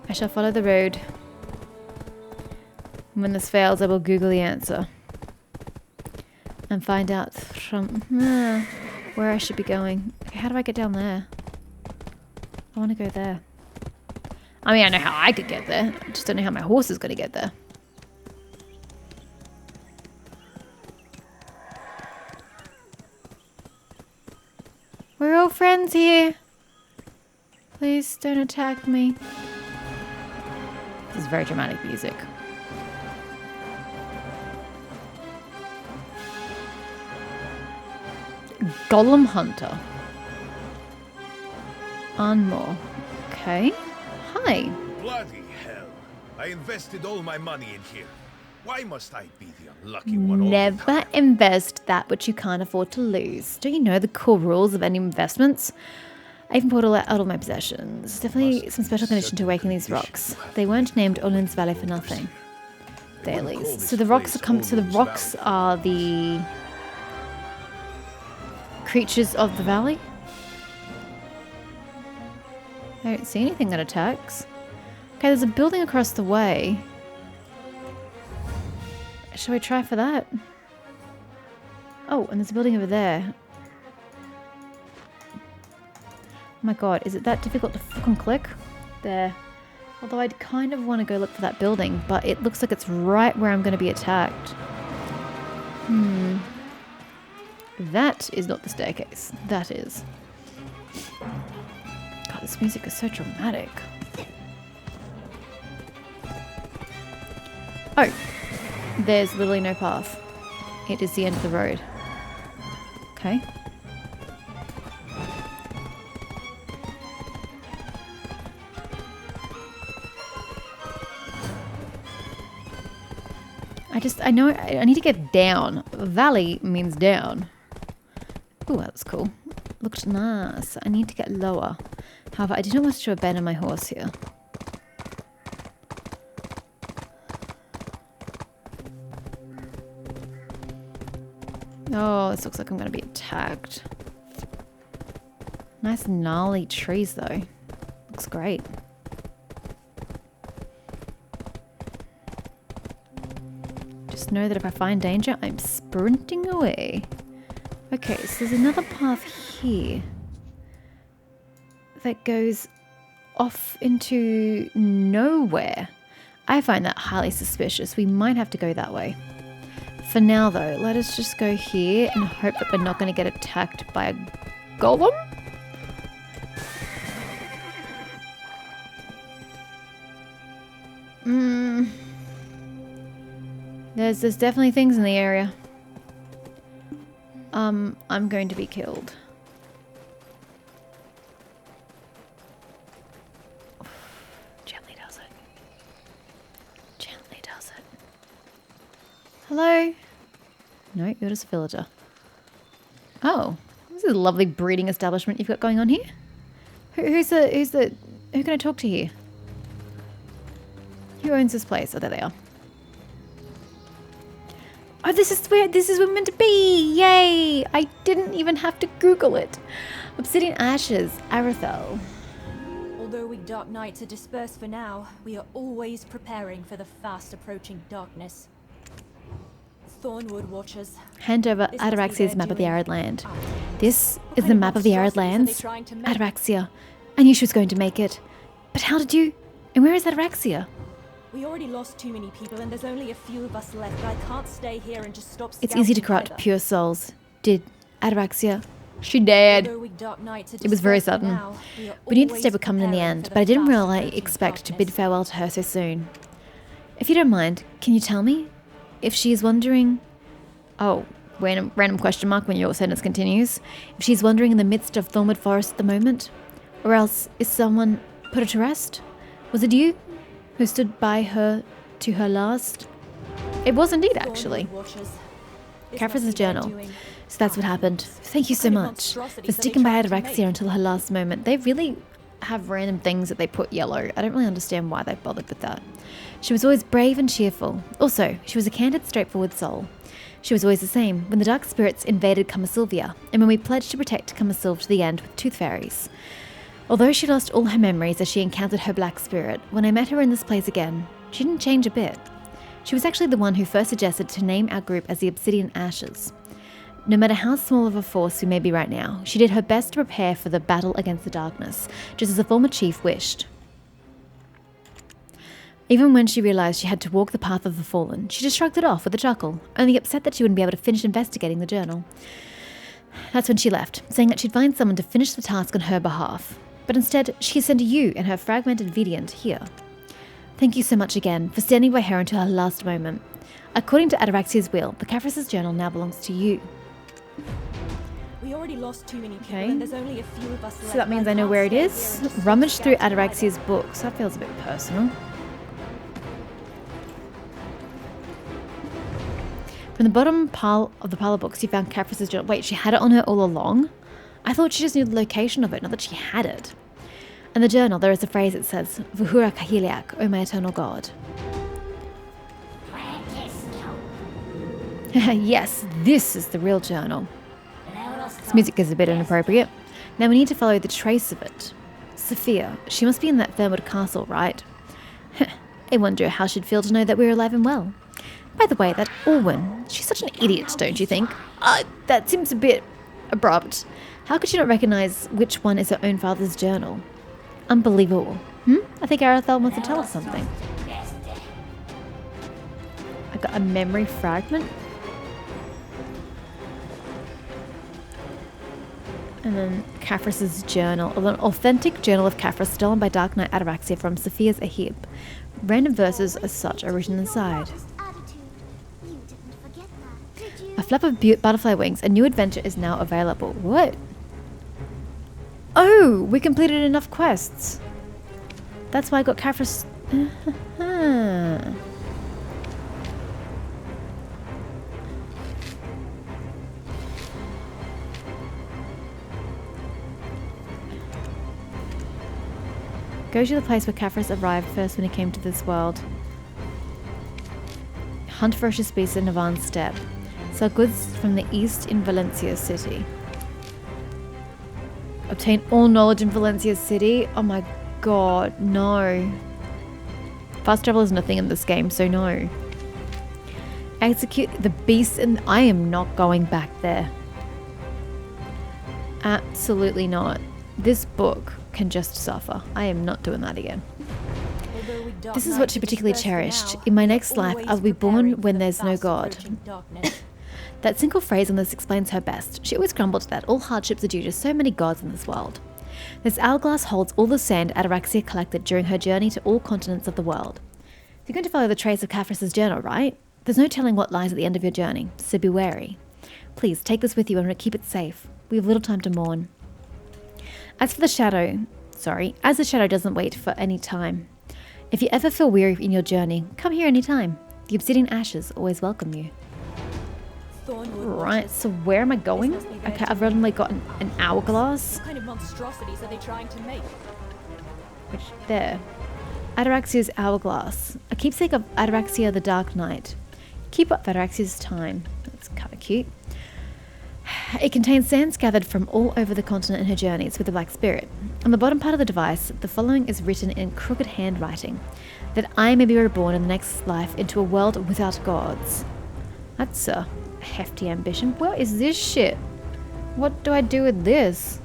I shall follow the road. When this fails, I will Google the answer. And find out from where I should be going. Okay, how do I get down there? I want to go there. I mean, I know how I could get there. I just don't know how my horse is going to get there. We're all friends here. Please don't attack me. This is very dramatic music. Golem Hunter. Anmore. Okay. Hi. Bloody hell. I invested all my money in here. Why must I be the unlucky one all the Never time? invest that which you can't afford to lose. Don't you know the core rules of any investments? I even bought all of my possessions. Definitely some special condition to awaken these rocks. They weren't named Olin's Valley for nothing. Dailies. So the rocks are the creatures of the valley? I don't see anything that attacks. Okay, there's a building across the way. Shall we try for that? Oh, and there's a building over there. Oh my god, is it that difficult to fucking click? There. Although I'd kind of want to go look for that building, but it looks like it's right where I'm going to be attacked. That is not the staircase. That is. God, this music is so dramatic. Oh. There's literally no path. It is the end of the road. Okay. I know I need to get down. Valley means down. Oh, that's cool. Looked nice. I need to get lower. However, I didn't want to abandon my horse here. Oh, this looks like I'm going to be attacked. Nice gnarly trees though. Looks great. Just know that if I find danger, I'm sprinting away. Okay, so there's another path here that goes off into nowhere. I find that highly suspicious. We might have to go that way. For now though, let us just go here and hope that we're not going to get attacked by a golem. There's definitely things in the area. I'm going to be killed. Gently does it. Gently does it. Hello? No, you're just a villager. Oh, this is a lovely breeding establishment you've got going on here. Who can I talk to here? Who owns this place? Oh, there they are. Oh, this is where we're meant to be! Yay! I didn't even have to Google it. Obsidian Ashes, Arathel. Although we Dark Knights are dispersed for now, we are always preparing for the fast approaching darkness. Thornwood Watchers. Hand over Ataraxia's map of the Arid Land. This is the map of the Arid Lands. Ataraxia. I knew she was going to make it. But how did you... And where is Ataraxia? We already lost too many people and there's only a few of us left. I can't stay here and just stop It's easy to corrupt either. pure souls. Did Ataraxia? She died. It was very sudden. We knew this day would come in the end, but I didn't really expect to bid farewell to her so soon. If you don't mind, can you tell me if she is wandering... Oh, random question mark when your sentence continues. If she's wandering in the midst of Thornwood Forest at the moment? Or else, is someone put her to rest? Was it you who stood by her to her last? It was indeed, actually. Caphras' journal. So that's what happened. Thank you so much for sticking by Ataraxia until her last moment. They really have random things that they put yellow. I don't really understand why they bothered with that. She was always brave and cheerful. Also, she was a candid, straightforward soul. She was always the same when the dark spirits invaded Kamasylvia, and when we pledged to protect Kamasylvia to the end with tooth fairies. Although she lost all her memories as she encountered her black spirit, when I met her in this place again, she didn't change a bit. She was actually the one who first suggested to name our group as the Obsidian Ashes. No matter how small of a force we may be right now, she did her best to prepare for the battle against the darkness, just as the former chief wished. Even when she realized she had to walk the path of the fallen, she just shrugged it off with a chuckle, only upset that she wouldn't be able to finish investigating the journal. That's when she left, saying that she'd find someone to finish the task on her behalf. But instead, she sent you and her fragmented Vidiant here. Thank you so much again for standing by her until her last moment. According to Ataraxia's will, the Caphras' journal now belongs to you. We already lost too many people, and there's only a few of us left. So that means I know where it is. Rummage through Ataraxia's books. That feels a bit personal. From the bottom pile of the pile of books, you found Caphras' journal. Wait, she had it on her all along? I thought she just knew the location of it, not that she had it. In the journal, there is a phrase that says, Vuhura Kahiliak, O my eternal God. Yes, this is the real journal. This music is a bit inappropriate. Now we need to follow the trace of it. Sophia, she must be in that Thermwood castle, right? I wonder how she'd feel to know that we're alive and well. By the way, that Orwin, she's such an idiot, don't you think? That seems a bit abrupt. How could she not recognize which one is her own father's journal? Unbelievable. I think Arathel wants to tell us something. I got a memory fragment. And then Caphras' journal. An authentic journal of Caphras stolen by Dark Knight Ataraxia from Sophia's Ahib. Random verses as such are written inside. A flap of butterfly wings. A new adventure is now available. What? Oh, we completed enough quests. That's why I got Caphras. Go to the place where Caphras arrived first when he came to this world. Hunt ferocious beasts in Navan's steppe. Sell goods from the east in Valencia City. Obtain all knowledge in Valencia City? Oh my god, no. Fast travel isn't a thing in this game, so no. Execute the beasts and I am not going back there. Absolutely not. This book can just suffer. I am not doing that again. This is what she particularly cherished. In my next life, I'll be born when there's no God. That single phrase on this explains her best. She always grumbled that all hardships are due to so many gods in this world. This hourglass holds all the sand Ataraxia collected during her journey to all continents of the world. You're going to follow the trace of Caphras' journal, right? There's no telling what lies at the end of your journey, so be wary. Please, take this with you and keep it safe. We have little time to mourn. As the shadow doesn't wait for any time. If you ever feel weary in your journey, come here anytime. The Obsidian Ashes always welcome you. Right, so where am I going? Okay, I've randomly got an hourglass. What kind of monstrosities are they trying to make? Which, there. Ataraxia's hourglass. A keepsake of Ataraxia the Dark Knight. Keep up Ataraxia's time. That's kind of cute. It contains sands gathered from all over the continent in her journeys with the Black Spirit. On the bottom part of the device, the following is written in crooked handwriting. That I may be reborn in the next life into a world without gods. That's a hefty ambition. What is this shit? What do I do with this?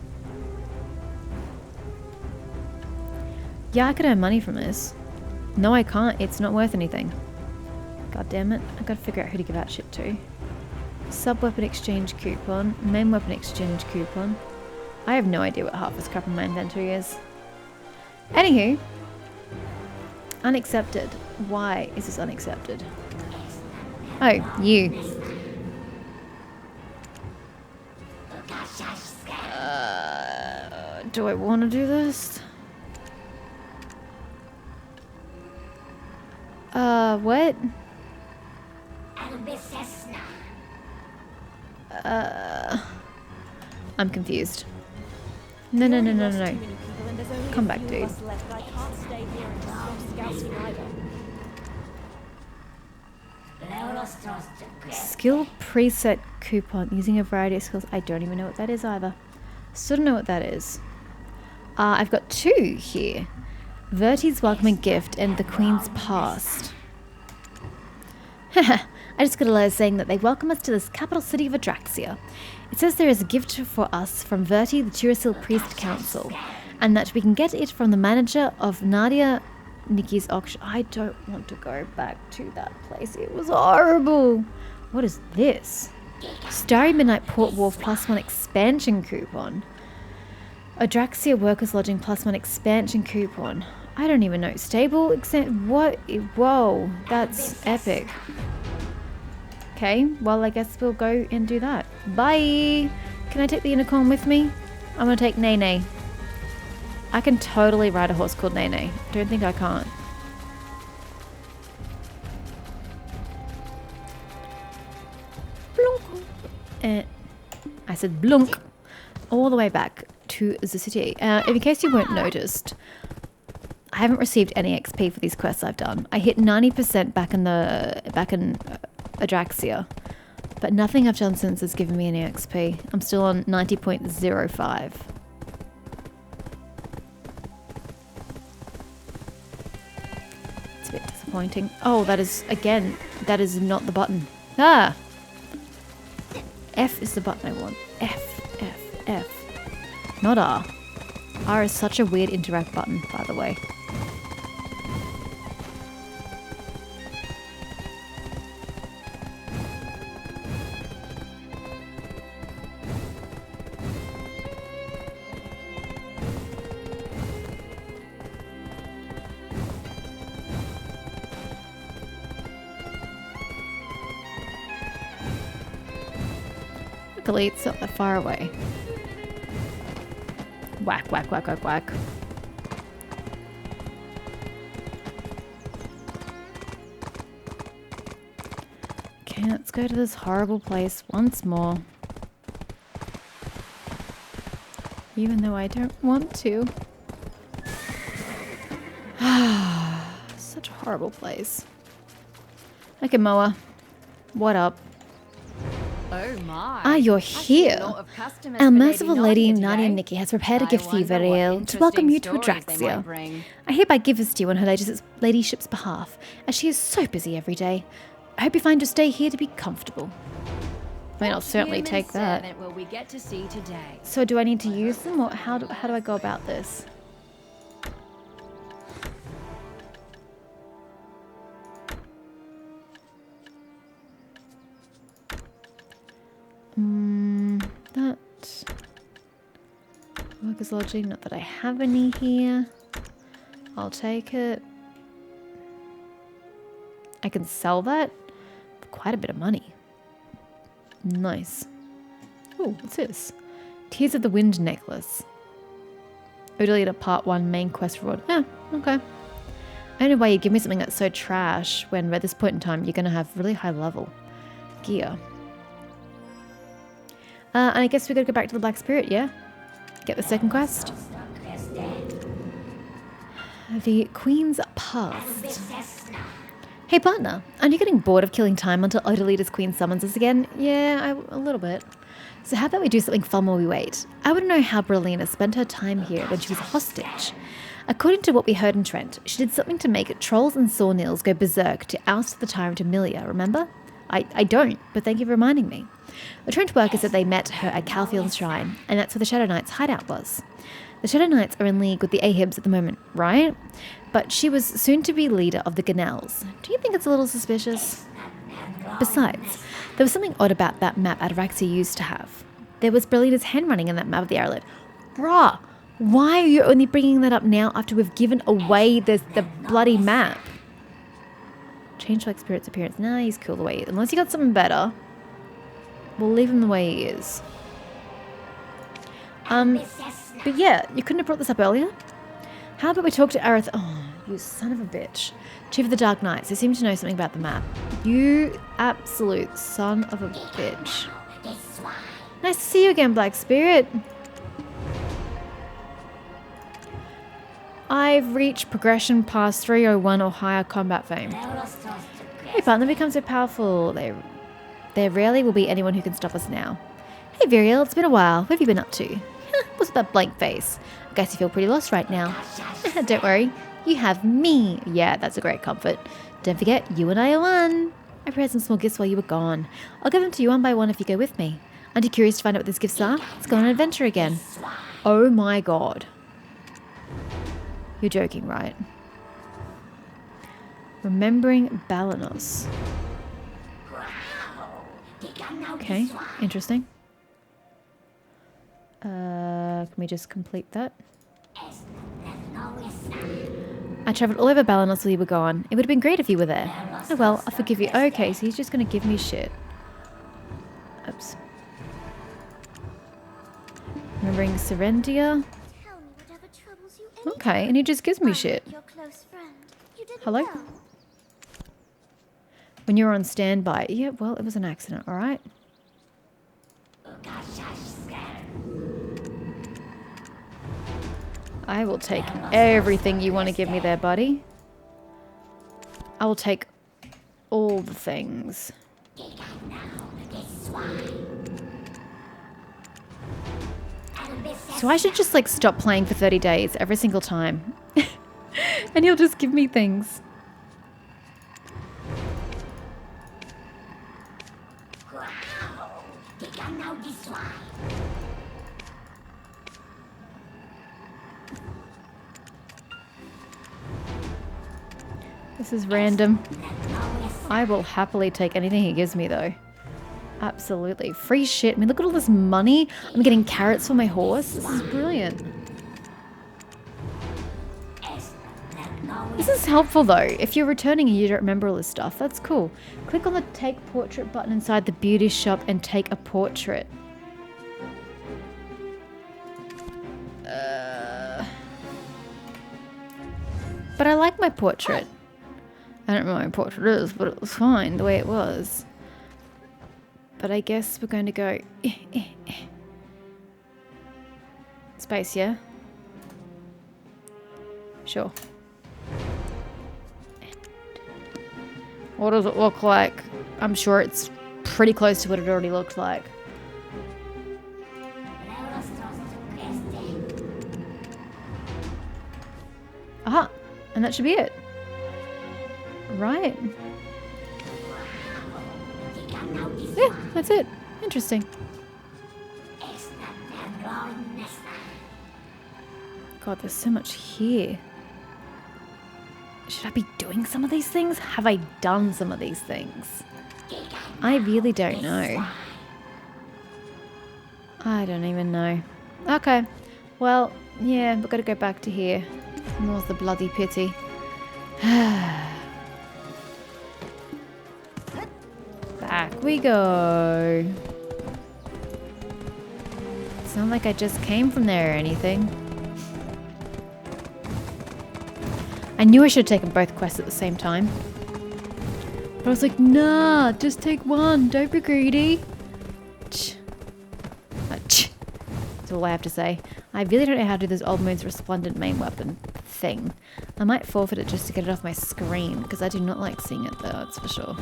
Yeah, I could earn money from this. No, I can't. It's not worth anything. God damn it. I gotta figure out who to give out shit to. Sub-weapon exchange coupon. Main weapon exchange coupon. I have no idea what half this crap in my inventory is. Anywho. Unaccepted. Why is this unaccepted? Oh, you. Do I want to do this? What? I'm confused. No. Come back, dude. Skill preset coupon using a variety of skills. I don't even know what that is either. Still don't know what that is. I've got 2 here. Verti's welcoming gift and the Queen's past. I just got a letter saying that they welcome us to this capital city of Adraxia. It says there is a gift for us from Verti, the Turasil Priest Council, and that we can get it from the manager of Nadia Nikki's auction. I don't want to go back to that place. It was horrible. What is this? Starry Midnight Port Wharf +1 expansion coupon. Adraxia Workers Lodging +1 expansion coupon. I don't even know. Stable extent. What? Whoa, that's epic. Okay, well, I guess we'll go and do that. Bye! Can I take the unicorn with me? I'm gonna take Nene. I can totally ride a horse called Nene. Don't think I can't. Blunk. I said blunk. All the way back to the city. In case you weren't noticed, I haven't received any XP for these quests I've done. I hit 90% back in Adraxia, but nothing I've done since has given me any XP. I'm still on 90.05. It's a bit disappointing. Oh, that is, again, that is not the button. Ah! F is the button I want. F, F, F. Not R. R is such a weird interact button, by the way. Luckily, it's not that far away. Whack, whack, whack, whack, whack. Okay, let's go to this horrible place once more. Even though I don't want to. Such a horrible place. Okay, Moa. What up? Oh my. Ah, you're here. Our merciful lady Nadia Nikki has prepared a gift for you, Veriel, to welcome you to Adraxia. I hereby give this to you on her ladyship's behalf, as she is so busy every day. I hope you find your stay here to be comfortable. I mean, I'll certainly take that. Will we get to see today? So do I need to use them, or how do I go about this? That workers lodging, not that I have any here. I'll take it. I can sell that for quite a bit of money. Nice. Oh, what's this? Tears of the Wind necklace. Odalita Part 1 main quest reward. Yeah, okay. I don't know why you give me something that's so trash when at this point in time you're going to have really high level gear. And I guess we gotta go back to the Black Spirit, yeah? Get the second quest. The Queen's Past. Hey partner, aren't you getting bored of killing time until Odalita's Queen summons us again? Yeah, a little bit. So how about we do something fun while we wait? I want to know how Brelina spent her time here when she was a hostage. According to what we heard in Trent, she did something to make trolls and sawneils go berserk to oust the tyrant Emilia, remember? I don't, but thank you for reminding me. The Trent workers said they met her at Calfield's Shrine, and that's where the Shadow Knights' hideout was. The Shadow Knights are in league with the Ahibs at the moment, right? But she was soon to be leader of the Ganels. Do you think it's a little suspicious? Besides, there was something odd about that map Adraxia used to have. There was Brelina's hand running in that map of the Arrowlet. Bruh, why are you only bringing that up now after we've given away the bloody map? Change like Spirit's appearance. Nah, he's cool the way he is. Unless you got something better, we'll leave him the way he is. But yeah, you couldn't have brought this up earlier? How about we talk to Aerith? Oh, you son of a bitch. Chief of the Dark Knights. They seem to know something about the map. You absolute son of a bitch. Nice to see you again, Black Spirit. I've reached progression past 301 or higher combat fame. Hey partner, become so powerful. There rarely will be anyone who can stop us now. Hey Viriel, it's been a while. What have you been up to? What's with that blank face? Guess you feel pretty lost right now. Don't worry, you have me. Yeah, that's a great comfort. Don't forget, you and I are one. I prepared some small gifts while you were gone. I'll give them to you one by one if you go with me. Aren't you curious to find out what these gifts are? Let's go on an adventure again. Oh my god. You're joking, right? Remembering Balanos. Okay, interesting. Can we just complete that? I travelled all over Balanos while you were gone. It would have been great if you were there. Oh well, I'll forgive you. Okay, so he's just going to give me shit. Oops. Remembering Serendia. Okay, and he just gives me shit. Hello? When you're on standby. Yeah, well, it was an accident, alright? I will take everything you want to give me there, buddy. I will take all the things. So I should just like stop playing for 30 days every single time. And he'll just give me things. This is random. I will happily take anything he gives me though. Absolutely. Free shit. I mean, look at all this money. I'm getting carrots for my horse. This is brilliant. This is helpful though. If you're returning and you don't remember all this stuff, that's cool. Click on the take portrait button inside the beauty shop and take a portrait. But I like my portrait. I don't know what my portrait is, but it was fine the way it was. But I guess we're going to go... Space, yeah? Sure. What does it look like? I'm sure it's pretty close to what it already looked like. Aha! And that should be it. Right. Yeah, that's it. Interesting. God, there's so much here. Should I be doing some of these things? Have I done some of these things? I really don't know. I don't even know. Okay. Well, yeah, we've got to go back to here. More's the bloody pity. Back we go. It's not like I just came from there or anything. I knew I should have taken both quests at the same time. But I was like, nah, just take one. Don't be greedy. That's all I have to say. I really don't know how to do this Old Moon's Resplendent main weapon thing. I might forfeit it just to get it off my screen, because I do not like seeing it though, that's for sure.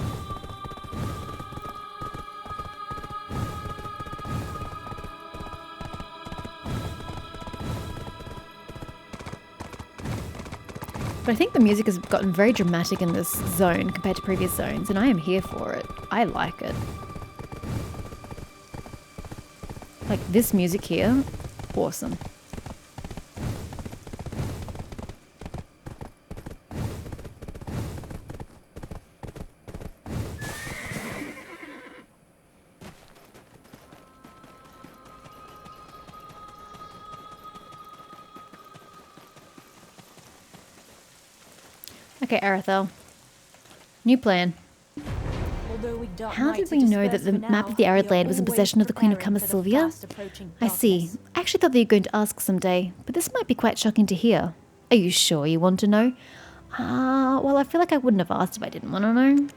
But I think the music has gotten very dramatic in this zone compared to previous zones, and I am here for it. I like it. Like this music here, awesome. Okay, Arathel. New plan. How did we know that the map of the Arid Land was in possession of the Queen of Kamasylvia? I see. I actually thought that you were going to ask someday, but this might be quite shocking to hear. Are you sure you want to know? Well, I feel like I wouldn't have asked if I didn't want to know.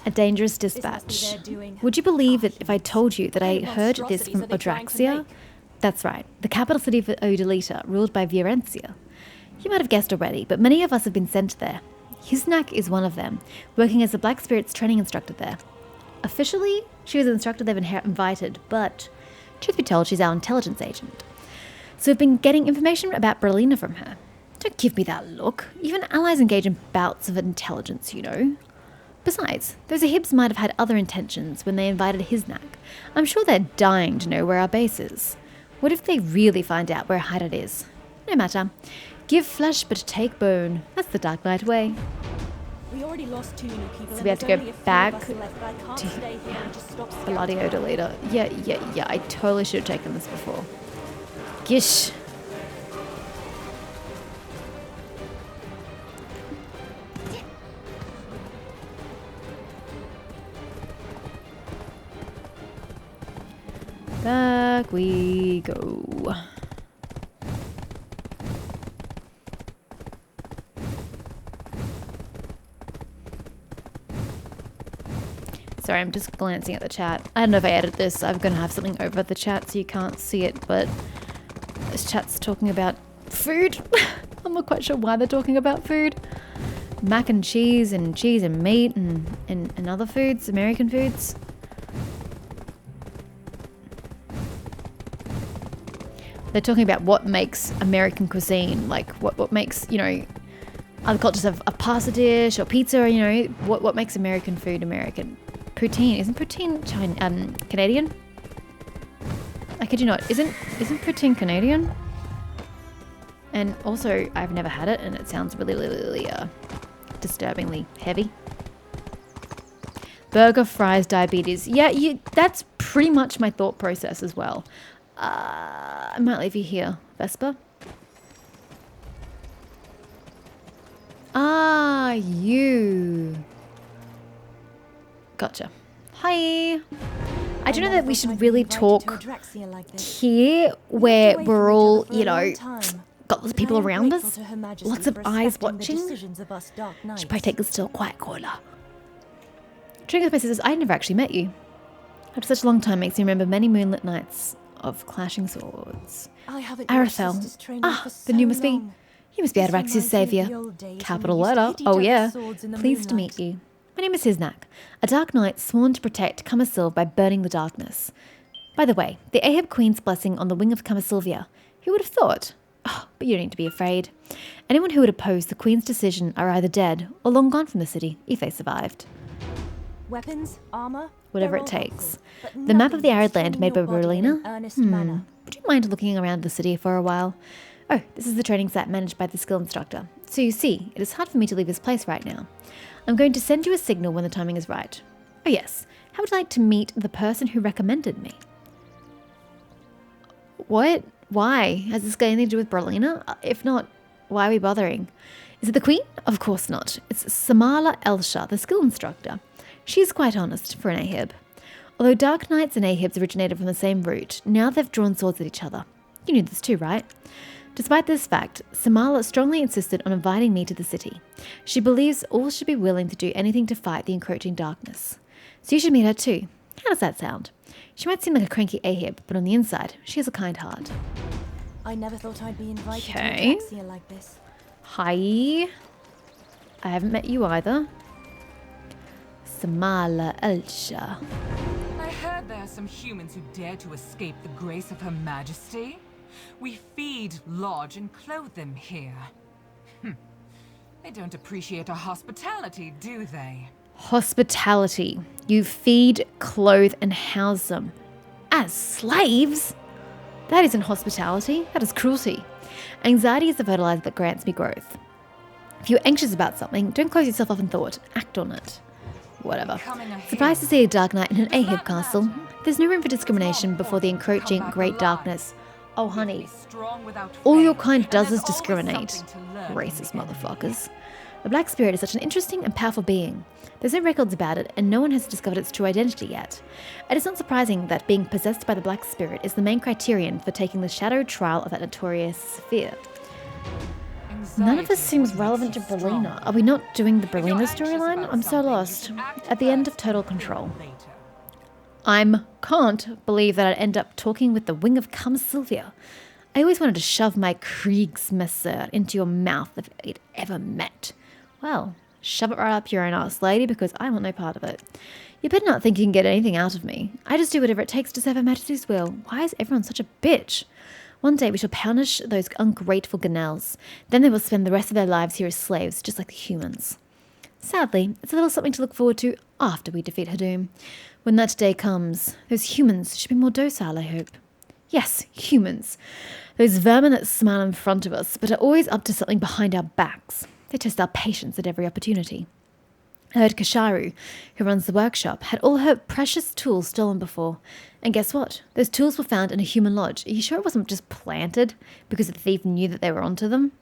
A dangerous dispatch. Would you believe it if I told you that I heard this from Odraxia? That's right, the capital city of Odalita, ruled by Viorencia. You might have guessed already, but many of us have been sent there. Husnak is one of them, working as a Black Spirits training instructor there. Officially, she was an instructor they've invited, but truth be told, she's our intelligence agent. So we've been getting information about Berlina from her. Don't give me that look. Even allies engage in bouts of intelligence, you know. Besides, those Ahibs might have had other intentions when they invited Hisnak. I'm sure they're dying to know where our base is. What if they really find out where Hideout is? No matter. Give flesh but take bone. That's the Dark Knight way. We already lost 2 new people. So we have to go back to the Bloody Odolita. Yeah. I totally should have taken this before. Gish. Back we go. Sorry, I'm just glancing at the chat. I don't know if I edited this. I'm going to have something over the chat so you can't see it, but this chat's talking about food. I'm not quite sure why they're talking about food. Mac and cheese and meat and other foods, American foods. They're talking about what makes American cuisine, like what makes, you know, other cultures have a pasta dish or pizza, or, you know, what makes American food American. Poutine, isn't poutine Canadian? I kid you not, isn't poutine Canadian? And also, I've never had it, and it sounds really disturbingly heavy. Burger, fries, diabetes. Yeah, that's pretty much my thought process as well. I might leave you here, Vespa. Ah, you. Gotcha. Hi. I don't know that we should really talk here where we're all, you know, got lots of people around us. Lots of eyes watching. Should probably take this to a quiet corner. Trinket says, I never actually met you. After such a long time makes me remember many moonlit nights of clashing swords. Arathel. Ah, then you must be Araxia's savior. Capital letter. Oh yeah. Pleased to meet you. My name is Hisnak, a dark knight sworn to protect Kamasylvia by burning the darkness. By the way, the Ahib Queen's blessing on the wing of Kamasylvia. Who would have thought? Oh, but you don't need to be afraid. Anyone who would oppose the Queen's decision are either dead or long gone from the city, if they survived. Weapons, armor, whatever it takes. The map of the arid land made by Berlina? Would you mind looking around the city for a while? Oh, this is the training site managed by the skill instructor. So you see, it is hard for me to leave this place right now. I'm going to send you a signal when the timing is right. Oh yes, how would you like to meet the person who recommended me? What? Why? Has this got anything to do with Berlina? If not, why are we bothering? Is it the Queen? Of course not. It's Samala Elsha, the skill instructor. She is quite honest for an Ahib. Although Dark Knights and Ahibs originated from the same root, now they've drawn swords at each other. You knew this too, right? Despite this fact, Samala strongly insisted on inviting me to the city. She believes all should be willing to do anything to fight the encroaching darkness. So you should meet her too. How does that sound? She might seem like a cranky Ahib, but on the inside, she has a kind heart. I never thought I'd be invited to Atraxia like this. Hi. I haven't met you either. Samala Elsha. I heard there are some humans who dare to escape the grace of Her Majesty. We feed, lodge, and clothe them here. They don't appreciate our hospitality, do they? Hospitality. You feed, clothe, and house them. As slaves? That isn't hospitality. That is cruelty. Anxiety is the fertilizer that grants me growth. If you're anxious about something, don't close yourself off in thought. Act on it. Whatever. Surprised to see a Dark Knight in an Ahib castle. There's no room for discrimination before the encroaching great darkness. Oh, honey. All your kind does is discriminate. Racist motherfuckers. The Black Spirit is such an interesting and powerful being. There's no records about it, and no one has discovered its true identity yet. It is not surprising that being possessed by the Black Spirit is the main criterion for taking the shadowed trial of that notorious sphere. None of this seems relevant to Berlina. Are we not doing the Berlina storyline? I'm so lost. At the end of Total Control. Can't believe that I'd end up talking with the wing of Kamasylvia. I always wanted to shove my Kriegsmesser into your mouth if we'd ever met. Well, shove it right up your own ass, lady, because I want no part of it. You better not think you can get anything out of me. I just do whatever it takes to serve Her Majesty's will. Why is everyone such a bitch? One day we shall punish those ungrateful Ganels. Then they will spend the rest of their lives here as slaves, just like the humans. Sadly, it's a little something to look forward to after we defeat Hadum. When that day comes, those humans should be more docile, I hope. Yes, humans. Those vermin that smile in front of us, but are always up to something behind our backs. They test our patience at every opportunity. I heard Kasharu, who runs the workshop, had all her precious tools stolen before. And guess what? Those tools were found in a human lodge. Are you sure it wasn't just planted because the thief knew that they were onto them?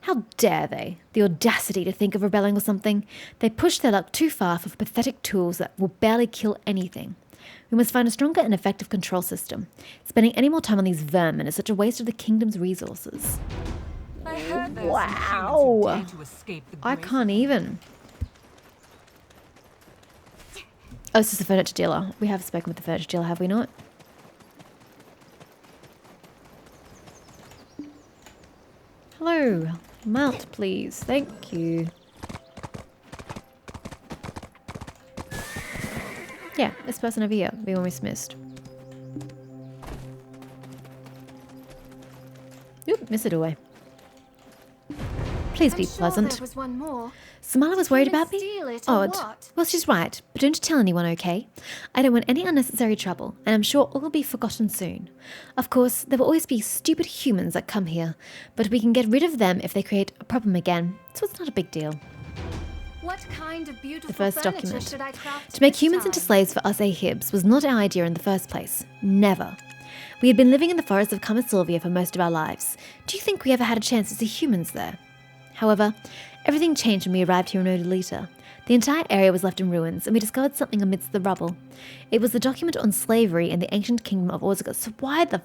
How dare they? The audacity to think of rebelling or something. They pushed their luck too far for pathetic tools that will barely kill anything. We must find a stronger and effective control system. Spending any more time on these vermin is such a waste of the kingdom's resources. I heard there's Wow. some humans who dare to escape the I grace can't even. Oh, this is the furniture dealer. We have spoken with the furniture dealer, have we not? Hello. Mount, please. Thank you. Yeah, this person over here. We almost missed. Oop, miss it away. Please be pleasant. There was one more. Samala was worried Humans about me? steal it, or Odd. what? Well, she's right, but don't tell anyone, okay? I don't want any unnecessary trouble, and I'm sure all will be forgotten soon. Of course, there will always be stupid humans that come here, but we can get rid of them if they create a problem again, so it's not a big deal. What kind of beautiful The first furniture document. should I craft To make this humans into time? slaves for us Ahibs was not our idea in the first place. Never. We had been living in the forests of Kamasylvia for most of our lives. Do you think we ever had a chance to see humans there? However, everything changed when we arrived here in Odalita. The entire area was left in ruins, and we discovered something amidst the rubble. It was the document on slavery in the ancient kingdom of Orzaga, so why the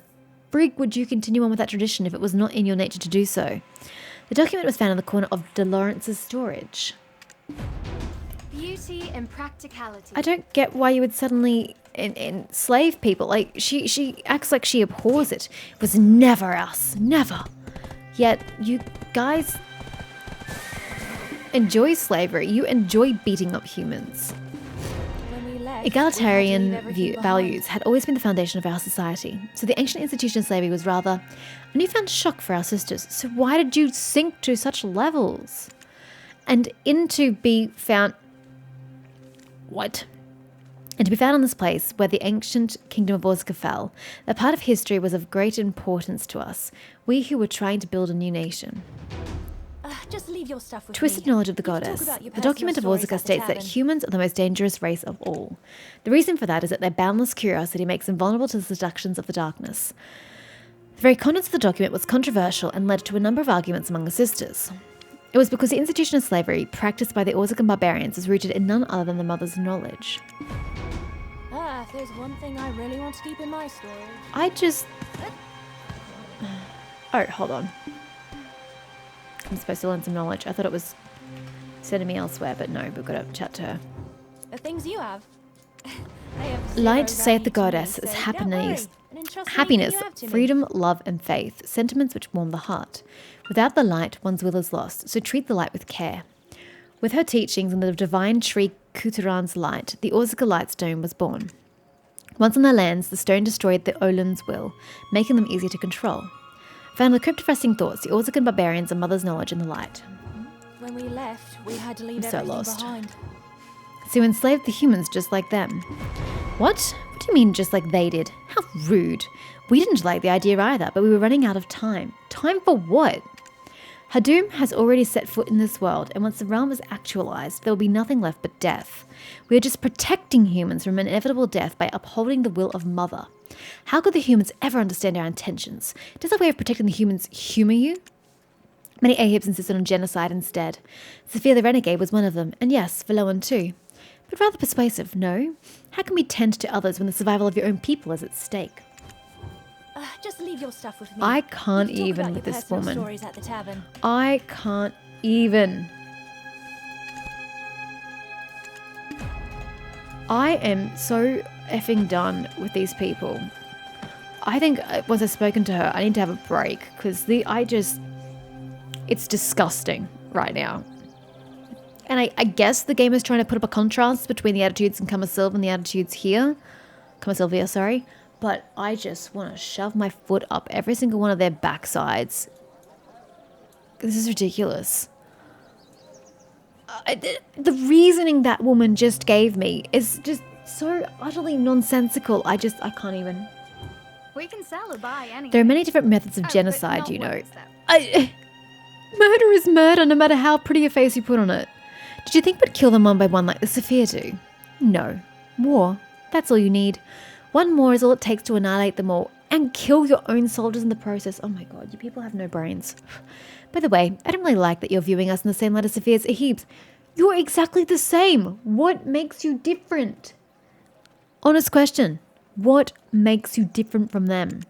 frig would you continue on with that tradition if it was not in your nature to do so? The document was found in the corner of Dolorence's storage. Beauty and practicality. I don't get why you would suddenly enslave people. Like, she acts like she abhors it. It was never us. Never. Yet, you guys enjoy slavery. You enjoy beating up humans. When we left, Egalitarian we had to leave everything values behind. had always been the foundation of our society. So the ancient institution of slavery was rather a newfound shock for our sisters. So why did you sink to such levels? And to be found... What? And to be found in this place where the ancient kingdom of Orzaga fell, that part of history was of great importance to us, we who were trying to build a new nation. Just leave your stuff with Twisted me. knowledge of the We can talk goddess. about your The personal document of stories Orzaga at the states that tavern. humans are the most dangerous race of all. The reason for that is that their boundless curiosity makes them vulnerable to the seductions of the darkness. The very contents of the document was controversial and led to a number of arguments among the sisters. It was because the institution of slavery practiced by the Orzagan barbarians is rooted in none other than the mother's knowledge. If there's one thing I really want to keep in my story. I just... Oh, hold on. I'm supposed to learn some knowledge. I thought it was sending me elsewhere, but no, we've got to chat to her. The things you have. They have zero Light, saith the value to me, goddess, so is don't happiness, worry, and entrust anything happiness, you have to me. freedom, love, and faith, sentiments which warm the heart. Without the light, one's will is lost, so treat the light with care. With her teachings and the divine tree Kuturan's light, the Orzaga Lightstone was born. Once on their lands, the stone destroyed the Olin's will, making them easier to control. Found with crypt-resting thoughts, the Orzagan barbarians and mother's knowledge in the light. When we left, we had to leave I'm so everything lost. behind. So you enslaved the humans just like them. What? What do you mean just like they did? How rude. We didn't like the idea either, but we were running out of time. Time for what? Hadum has already set foot in this world, and once the realm is actualized, there will be nothing left but death. We are just protecting humans from inevitable death by upholding the will of Mother. How could the humans ever understand our intentions? Does our way of protecting the humans humour you? Many Ahibs insisted on genocide instead. Sophia the Renegade was one of them, and yes, Valoan too. But rather persuasive, no? How can we tend to others when the survival of your own people is at stake? Just leave your stuff with me. I can't We can talk even about with your this personal woman. Stories at the tavern. I can't even. I am so effing done with these people. I think once I've spoken to her, I need to have a break because it's disgusting right now. And I guess the game is trying to put up a contrast between the attitudes in Kamasylvia and the attitudes here. Kamasylvia, sorry. but I just want to shove my foot up every single one of their backsides. This is ridiculous. The reasoning that woman just gave me is just so utterly nonsensical. I can't even. We can sell or buy anything. There are many different methods of Oh, genocide, but you not know. words, though. Murder is murder, no matter how pretty a face you put on it. Did you think we'd kill them one by one like the Sophia do? No. War. That's all you need. One more is all it takes to annihilate them all and kill your own soldiers in the process. Oh my god, you people have no brains. By the way, I don't really like that you're viewing us in the same light as Sophia's Ahibs. You're exactly the same. What makes you different? Honest question. What makes you different from them?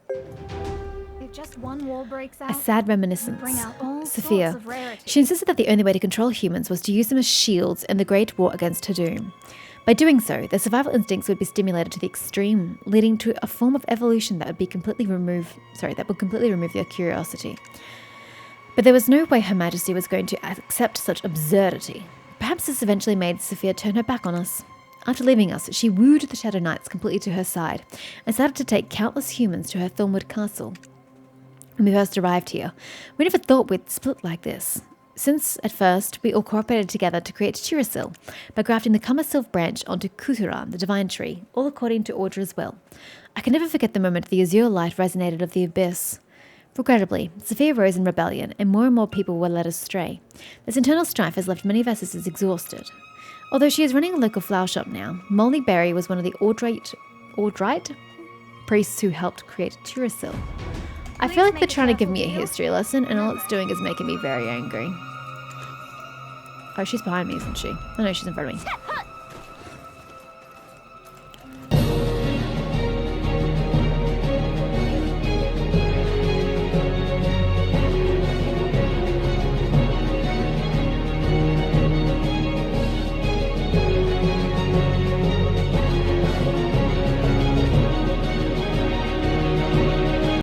If just one war breaks out, A sad reminiscence. bring out all Sophia. sorts of rarities. She insisted that the only way to control humans was to use them as shields in the Great War against Hadum. By doing so, their survival instincts would be stimulated to the extreme, leading to a form of evolution that would completely remove their curiosity. But there was no way Her Majesty was going to accept such absurdity. Perhaps this eventually made Sophia turn her back on us. After leaving us, she wooed the Shadow Knights completely to her side and started to take countless humans to her Thornwood Castle. When we first arrived here, we never thought we'd split like this. Since, at first, we all cooperated together to create Chirasil by grafting the Kamasylv branch onto Kuturan, the divine tree, all according to order as well. I can never forget the moment the azure light resonated of the abyss. Regrettably, Sophia rose in rebellion, and more people were led astray. This internal strife has left many of our sisters exhausted. Although she is running a local flower shop now, Molly Berry was one of the Ordrite priests who helped create Chirasil. I feel like they're trying to give me a history lesson, and all it's doing is making me very angry. Oh, she's behind me, isn't she? Oh no, she's in front of me.